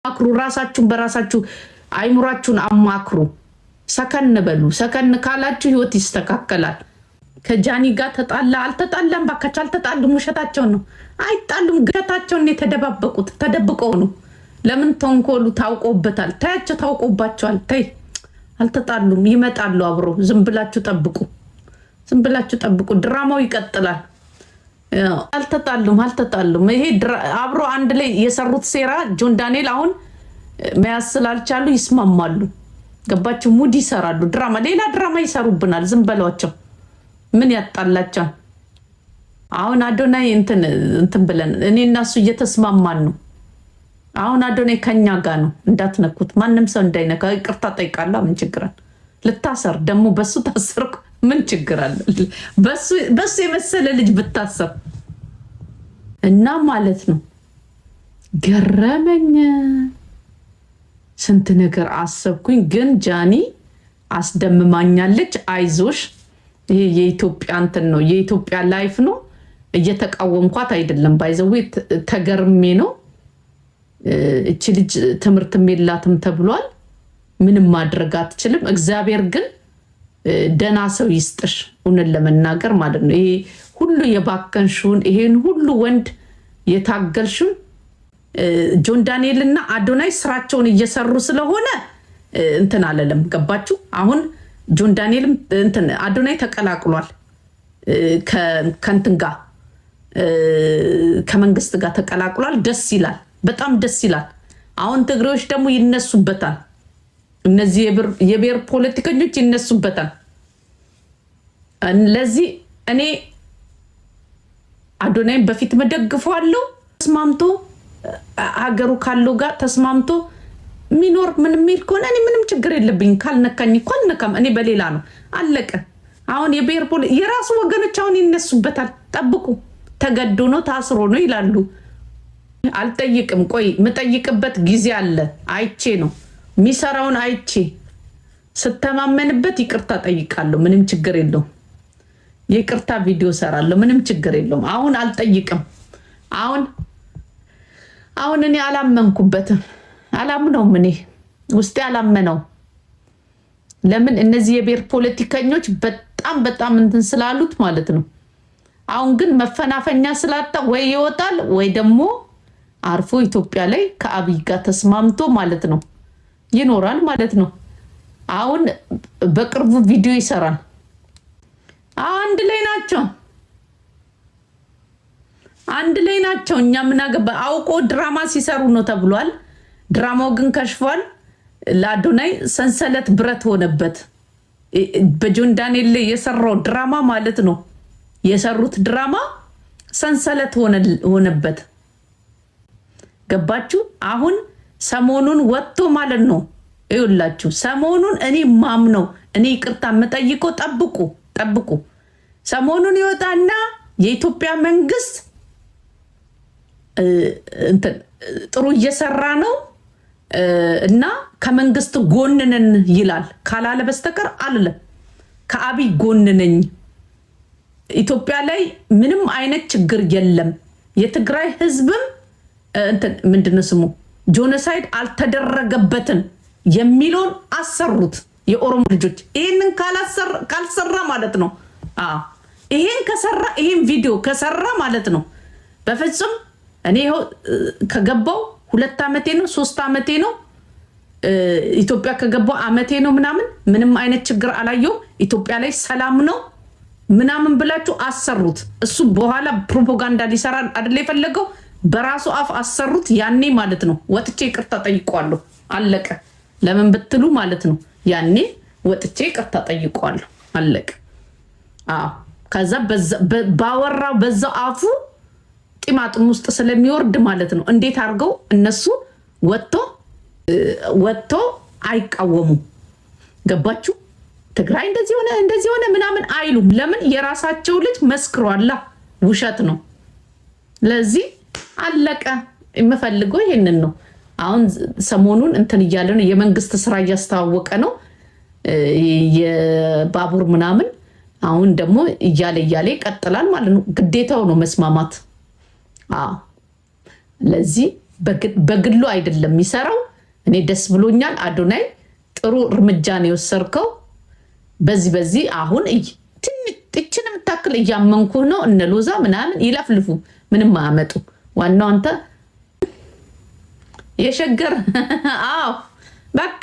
አክሩ ራሳችሁን በራሳችሁ አይምራችሁን አማክሩ። ሰከን በሉ። ሰከን ካላችሁ ህይወት ይስተካከላል። ከጃኒ ጋር ተጣላ አልተጣላም ባካች አልተጣሉም። ውሸታቸው ነው። አይጣሉም። ግሸታቸውን የተደባበቁት ተደብቀው ነው። ለምን ተንኮሉ ታውቆበታል። ታያቸው ታውቆባቸዋል። ተይ አልተጣሉም። ይመጣሉ አብሮ። ዝም ብላችሁ ጠብቁ። ዝም ብላችሁ ጠብቁ። ድራማው ይቀጥላል። አልተጣሉም። ይሄ አብሮ አንድ ላይ የሰሩት ሴራ ጆን ዳንኤል አሁን መያዝ ስላልቻሉ ይስማማሉ። ገባችሁ? ሙድ ይሰራሉ። ድራማ ሌላ ድራማ ይሰሩብናል። ዝም በሏቸው። ምን ያጣላቸው? አሁን አዶናይ እንትን ብለን እኔ እና እሱ እየተስማማን ነው። አሁን አዶናይ ከኛ ጋር ነው። እንዳትነኩት። ማንም ሰው እንዳይነካ። ይቅርታ ጠይቃለሁ። ምን ችግር አለ? ልታሰር ደግሞ በሱ ታሰርኩ። ምን ችግር አለ? በሱ የመሰለ ልጅ ብታሰር እና ማለት ነው። ገረመኝ። ስንት ነገር አሰብኩኝ። ግን ጃኒ አስደምማኛለች። አይዞሽ። ይሄ የኢትዮጵያ እንትን ነው፣ የኢትዮጵያ ላይፍ ነው። እየተቃወምኳት አይደለም። ባይዘዌ ተገርሜ ነው። እቺ ልጅ ትምህርት የላትም ተብሏል። ምንም ማድረግ አትችልም። እግዚአብሔር ግን ደና ሰው ይስጥሽ። እውነት ለመናገር ማለት ነው። ይሄ ሁሉ የባከንሽውን ይሄን ሁሉ ወንድ የታገልሽውን ጆን ዳንኤል እና አዶናይ ስራቸውን እየሰሩ ስለሆነ እንትን አለለም። ገባችሁ? አሁን ጆን ዳንኤልም እንትን አዶናይ ተቀላቅሏል ከእንትን ጋር ከመንግስት ጋር ተቀላቅሏል። ደስ ይላል። በጣም ደስ ይላል። አሁን ትግሬዎች ደግሞ ይነሱበታል። እነዚህ የብሔር ፖለቲከኞች ይነሱበታል። ለዚህ እኔ አዶናይን በፊት መደግፈዋለሁ። ተስማምቶ ሀገሩ ካለው ጋር ተስማምቶ ሚኖር ምን የሚል ከሆነ እኔ ምንም ችግር የለብኝ። ካልነካኝ እኮ አልነካም። እኔ በሌላ ነው አለቀ። አሁን የብሔር የራሱ ወገኖች አሁን ይነሱበታል። ጠብቁ። ተገዶ ነው ታስሮ ነው ይላሉ። አልጠይቅም። ቆይ የምጠይቅበት ጊዜ አለ። አይቼ ነው የሚሰራውን አይቼ ስተማመንበት ይቅርታ ጠይቃለሁ። ምንም ችግር የለውም። የይቅርታ ቪዲዮ ሰራለሁ። ምንም ችግር የለውም። አሁን አልጠይቅም። አሁን እኔ አላመንኩበትም። አላምነውም። እኔ ውስጤ አላመነው። ለምን እነዚህ የብሔር ፖለቲከኞች በጣም እንትን ስላሉት ማለት ነው። አሁን ግን መፈናፈኛ ስላጣ ወይ ይወጣል ወይ ደግሞ አርፎ ኢትዮጵያ ላይ ከአብይ ጋር ተስማምቶ ማለት ነው ይኖራል ማለት ነው። አሁን በቅርቡ ቪዲዮ ይሰራል። አንድ ላይ ናቸው። እኛ ምን አገባ? አውቆ ድራማ ሲሰሩ ነው ተብሏል። ድራማው ግን ከሽፏል። ለአዶናይ ሰንሰለት ብረት ሆነበት። በጆን ዳንኤል ላይ የሰራው ድራማ ማለት ነው። የሰሩት ድራማ ሰንሰለት ሆነበት። ገባችሁ? አሁን ሰሞኑን ወጥቶ ማለት ነው። ይኸውላችሁ ሰሞኑን እኔ ማምነው እኔ ይቅርታ የምጠይቀው ጠብቁ። ሰሞኑን ይወጣና የኢትዮጵያ መንግስት ጥሩ እየሰራ ነው እና ከመንግስት ጎንነን ይላል። ካላለ በስተቀር አልለም። ከአብይ ጎንነኝ። ኢትዮጵያ ላይ ምንም አይነት ችግር የለም። የትግራይ ህዝብም ምንድነው ስሙ ጆኖሳይድ አልተደረገበትም የሚለውን አሰሩት የኦሮሞ ልጆች። ይሄንን ካልሰራ ማለት ነው ይሄን ከሰራ ይሄን ቪዲዮ ከሰራ ማለት ነው በፍጹም እኔ ከገባው 2 ዓመቴ ነው 3 ዓመቴ ነው ኢትዮጵያ ከገባው ዓመቴ ነው ምንም አይነት ችግር አላየው። ኢትዮጵያ ላይ ሰላም ነው ምናምን ብላችሁ አሰሩት። እሱ በኋላ ፕሮፓጋንዳ ሊሰራ አይደል የፈለገው። በራሱ አፍ አሰሩት። ያኔ ማለት ነው ወጥቼ ይቅርታ ጠይቋለሁ። አለቀ። ለምን ብትሉ ማለት ነው ያኔ ወጥቼ ይቅርታ ጠይቋለሁ። አለቀ። ከዛ ባወራው በዛው አፉ ጢማጥም ውስጥ ስለሚወርድ ማለት ነው እንዴት አድርገው እነሱ ወጥቶ አይቃወሙ? ገባችሁ? ትግራይ እንደዚህ ሆነ ምናምን አይሉም። ለምን? የራሳቸው ልጅ መስክሯላ። ውሸት ነው። ለዚህ አለቀ። የምፈልገው ይሄንን ነው። አሁን ሰሞኑን እንትን እያለ ነው። የመንግስት ስራ እያስተዋወቀ ነው። የባቡር ምናምን አሁን ደግሞ እያለ ይቀጥላል ማለት ነው። ግዴታው ነው መስማማት። ለዚህ በግሉ አይደለም የሚሰራው። እኔ ደስ ብሎኛል። አዶናይ ጥሩ እርምጃ ነው የወሰድከው። በዚህ አሁን ጥችን የምታክል እያመንኩ ነው። እነ ሎዛ ምናምን ይለፍልፉ፣ ምንም አያመጡ። ዋናው አንተ የሸገር አዎ በቃ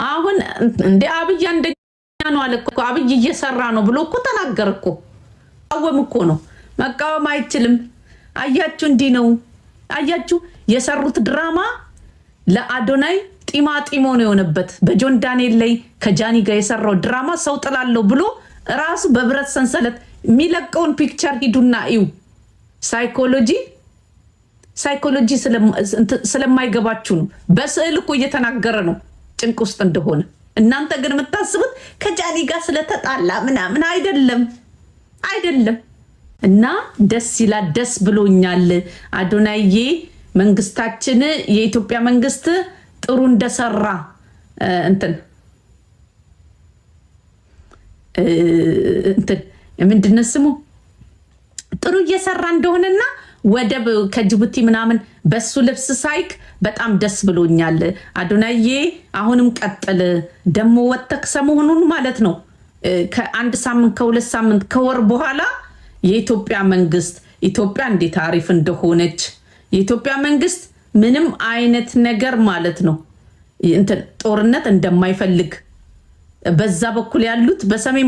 አሁን እንደ አብይ አንደኛ ነው አለ እኮ። አብይ እየሰራ ነው ብሎ እኮ ተናገር እኮ። አወም እኮ ነው መቃወም አይችልም። አያችሁ እንዲህ ነው አያችሁ። የሰሩት ድራማ ለአዶናይ ጢማጢሞ ነው የሆነበት። በጆን ዳንኤል ላይ ከጃኒ ጋር የሰራው ድራማ ሰው ጥላለው ብሎ ራሱ በብረት ሰንሰለት የሚለቀውን ፒክቸር ሂዱና እዩ። ሳይኮሎጂ ስለማይገባችሁ ነው። በስዕል እኮ እየተናገረ ነው ጭንቅ ውስጥ እንደሆነ። እናንተ ግን የምታስቡት ከጃኒ ጋር ስለተጣላ ምናምን አይደለም። እና ደስ ይላል። ደስ ብሎኛል አዶናዬ። መንግስታችን የኢትዮጵያ መንግስት ጥሩ እንደሰራ ምንድነው ስሙ ጥሩ እየሰራ እንደሆነና ወደብ ከጅቡቲ ምናምን በሱ ልብስ ሳይክ በጣም ደስ ብሎኛል አዶናዬ። አሁንም ቀጥል። ደሞ ወተክ ሰሞኑን ማለት ነው ከአንድ ሳምንት ከሁለት ሳምንት ከወር በኋላ የኢትዮጵያ መንግስት ኢትዮጵያ እንዴት አሪፍ እንደሆነች የኢትዮጵያ መንግስት ምንም አይነት ነገር ማለት ነው ጦርነት እንደማይፈልግ በዛ በኩል ያሉት በሰሜን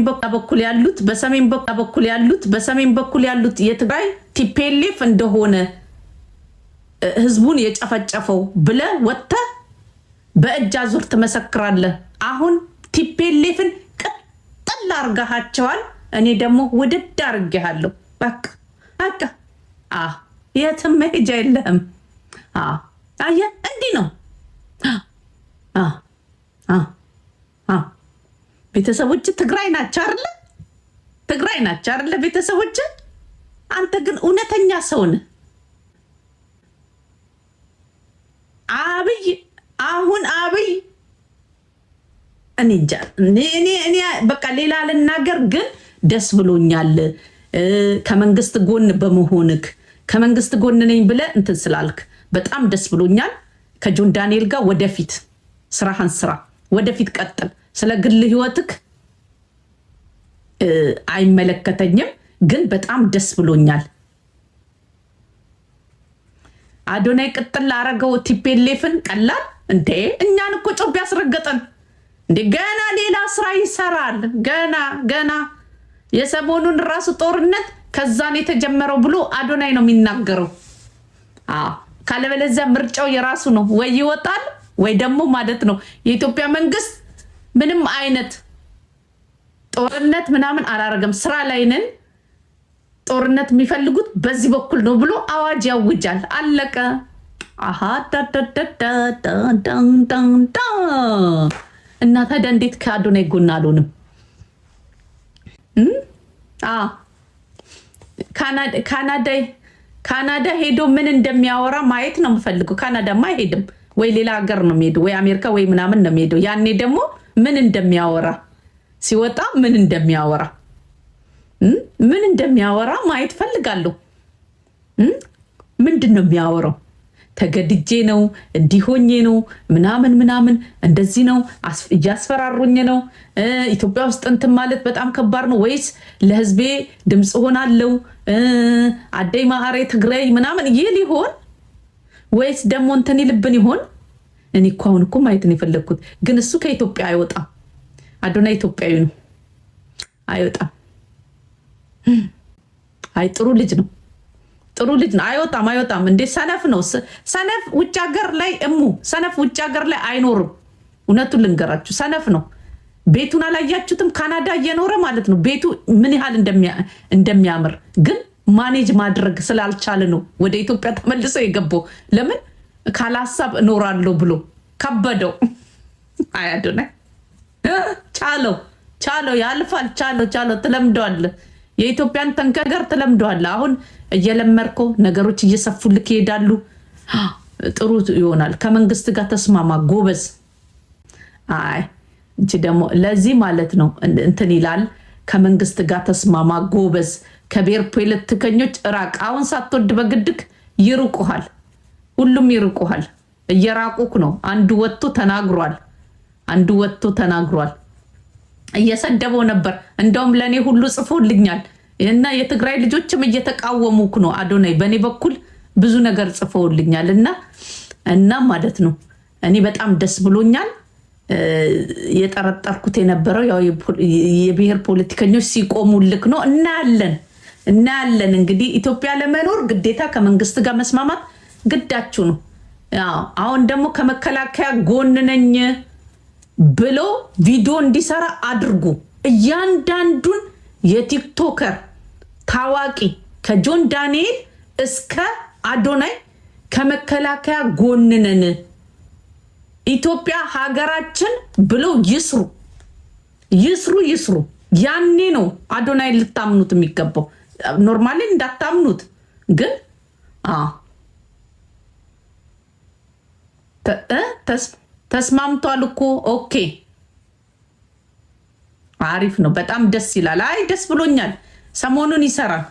በኩል ያሉት የትግራይ ቲፔሌፍ እንደሆነ ህዝቡን የጨፈጨፈው ብለ ወጥተ በእጅ አዙር ትመሰክራለህ። አሁን ቲፔሌፍን ቅጥል አርጋሃቸዋል። እኔ ደግሞ ውድድ አርጌሃለሁ። በቃ የትም መሄጃ የለህም። አየህ እንዲህ ነው። ቤተሰቦች ትግራይ ናቸው አይደለ? ቤተሰቦች አንተ ግን እውነተኛ ሰው ነህ። አብይ እኔ እንጃ እኔ በቃ ሌላ ልናገር፣ ግን ደስ ብሎኛል ከመንግስት ጎን በመሆንክ ከመንግስት ጎን ነኝ ብለህ እንትን ስላልክ በጣም ደስ ብሎኛል። ከጆን ዳንኤል ጋር ወደፊት ስራህን ስራ፣ ወደፊት ቀጥል። ስለ ግል ህይወትክ አይመለከተኝም፣ ግን በጣም ደስ ብሎኛል። አዶናይ ቅጥል አረገው ቲፔሌፍን ቀላል እንዴ? እኛን እኮ ጮብ ያስረገጠን እንዴ? ገና ሌላ ስራ ይሰራል። ገና የሰሞኑን ራሱ ጦርነት ከዛን የተጀመረው ብሎ አዶናይ ነው የሚናገረው። ካለበለዚያ ምርጫው የራሱ ነው። ወይ ይወጣል ወይ ደግሞ ማለት ነው የኢትዮጵያ መንግስት ምንም አይነት ጦርነት ምናምን አላረገም። ስራ ላይ ነን፣ ጦርነት የሚፈልጉት በዚህ በኩል ነው ብሎ አዋጅ ያውጃል። አለቀ። እና ታዲያ እንዴት ከአዶናይ ጎን አልሆንም? ካናዳ ሄዶ ምን እንደሚያወራ ማየት ነው የምፈልገው። ካናዳማ አይሄድም፣ ወይ ሌላ ሀገር ነው የሚሄደው፣ ወይ አሜሪካ ወይ ምናምን ነው የሚሄደው። ያኔ ደግሞ ምን እንደሚያወራ ሲወጣ ምን እንደሚያወራ ማየት ፈልጋለሁ። ምንድን ነው የሚያወራው? ተገድጄ ነው እንዲሆኜ ነው ምናምን እንደዚህ ነው እያስፈራሩኝ ነው ኢትዮጵያ ውስጥ እንትን ማለት በጣም ከባድ ነው፣ ወይስ ለህዝቤ ድምፅ ሆናለው አደይ ማህሬ ትግራይ ምናምን ይህ ሊሆን፣ ወይስ ደግሞ እንትን ይልብን ይሆን? እኔ እኮ አሁን እኮ ማየት ነው የፈለግኩት። ግን እሱ ከኢትዮጵያ አይወጣም። አዶናይ ኢትዮጵያዊ ነው፣ አይወጣም። አይ ጥሩ ልጅ ነው፣ አይወጣም። እንዴ ሰነፍ ነው። ሰነፍ ውጭ ሀገር ላይ ሰነፍ ውጭ ሀገር ላይ አይኖርም። እውነቱን ልንገራችሁ፣ ሰነፍ ነው። ቤቱን አላያችሁትም? ካናዳ እየኖረ ማለት ነው ቤቱ ምን ያህል እንደሚያምር፣ ግን ማኔጅ ማድረግ ስላልቻለ ነው ወደ ኢትዮጵያ ተመልሶ የገባው። ለምን ካላሳብ እኖራለሁ ብሎ ከበደው። አያዶናይ ቻለው ያልፋል። ቻለው ትለምደዋለህ። የኢትዮጵያን ተንከገር ትለምደዋለህ። አሁን እየለመድኮ ነገሮች እየሰፉልክ ይሄዳሉ። ጥሩ ይሆናል። ከመንግስት ጋር ተስማማ ጎበዝ። አይ እንጂ ደግሞ ለዚህ ማለት ነው እንትን ይላል። ከመንግስት ጋር ተስማማ ጎበዝ። ከብሔር ፖለቲከኞች ራቅ። አሁን ሳትወድ በግድክ ይርቁሃል። ሁሉም ይርቁሃል። እየራቁክ ነው። አንዱ ወጥቶ ተናግሯል። እየሰደበው ነበር። እንደውም ለእኔ ሁሉ ጽፎልኛል እና የትግራይ ልጆችም እየተቃወሙክ ነው አዶናይ። በእኔ በኩል ብዙ ነገር ጽፎልኛል እና ማለት ነው እኔ በጣም ደስ ብሎኛል። የጠረጠርኩት የነበረው ያው የብሔር ፖለቲከኞች ሲቆሙልክ ነው። እናያለን። እንግዲህ ኢትዮጵያ ለመኖር ግዴታ ከመንግስት ጋር መስማማት ግዳችሁ ነው። አሁን ደግሞ ከመከላከያ ጎን ነኝ ብሎ ቪዲዮ እንዲሰራ አድርጉ። እያንዳንዱን የቲክቶከር ታዋቂ ከጆን ዳንኤል እስከ አዶናይ ከመከላከያ ጎን ነን፣ ኢትዮጵያ ሀገራችን ብለው ይስሩ። ያኔ ነው አዶናይ ልታምኑት የሚገባው። ኖርማሊ እንዳታምኑት ግን ተስማምቷል እኮ። ኦኬ አሪፍ ነው። በጣም ደስ ይላል። አይ ደስ ብሎኛል። ሰሞኑን ይሰራል።